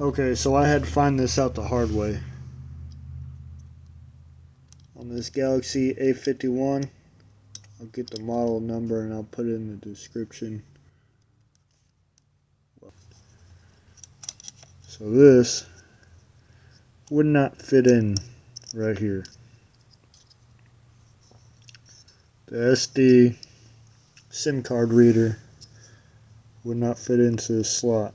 Okay, so I had to find this out the hard way. On this Galaxy A51, I'll get the model number and I'll put it in the description. So this would not fit in right here. The SD SIM card reader would not fit into this slot.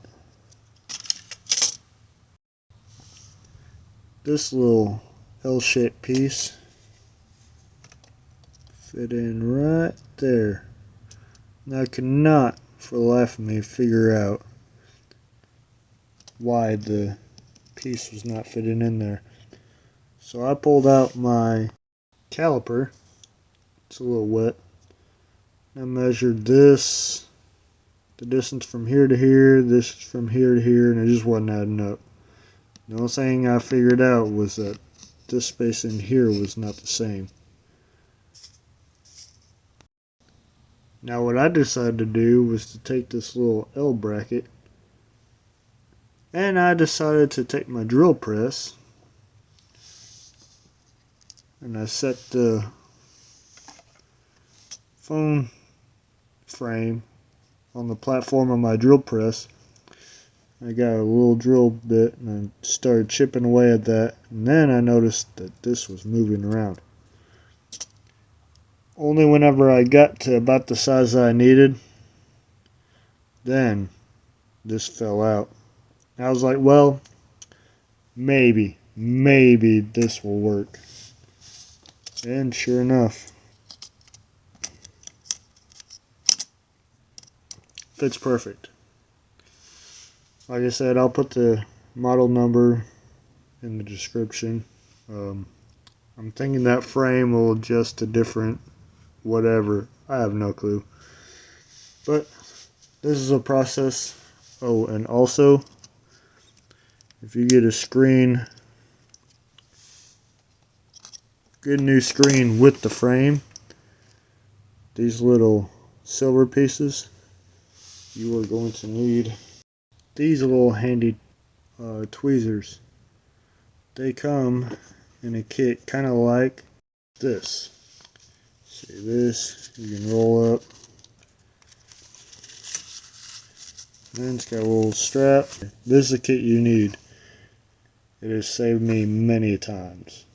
This little L-shaped piece fit in right there. Now I cannot for the life of me figure out why the piece was not fitting in there. So I pulled out my caliper. It's a little wet. I measured this, the distance from here to here, this from here to here, and it just wasn't adding up. The only thing I figured out was that this space in here was not the same. Now what I decided to do was to take this little L bracket, and I decided to take my drill press and I set the phone frame on the platform of my drill press. I got a little drill bit and I started chipping away at that, and then I noticed that this was moving around. Only whenever I got to about the size that I needed, then this fell out. I was like, well, maybe this will work. And sure enough, fits perfect. Like I said, I'll put the model number in the description. I'm thinking that frame will adjust to different whatever. I have no clue. But this is a process. Oh, and also, if you get a screen, good new screen with the frame, these little silver pieces, you are going to need these little handy tweezers. They come in a kit kind of like this. See this, you can roll up. Then it's got a little strap. This is the kit you need. It has saved me many times.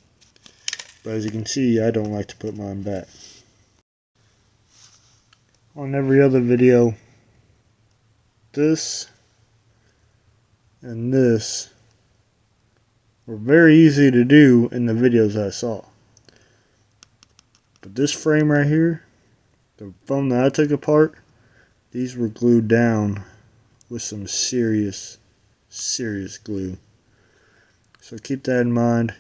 But as you can see, I don't like to put mine back. On every other video, this and this were very easy to do in the videos I saw. But this frame right here, the phone that I took apart, these were glued down with some serious glue. So keep that in mind.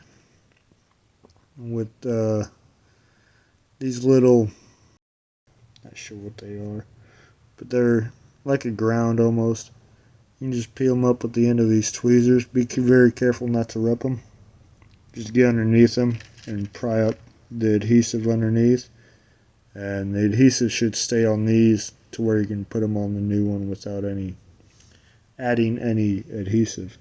With these little, not sure what they are, but they're like a ground almost. You can just peel them up with the end of these tweezers. Be very careful not to rip them. Just get underneath them and pry up the adhesive underneath. And the adhesive should stay on these to where you can put them on the new one without adding any adhesive.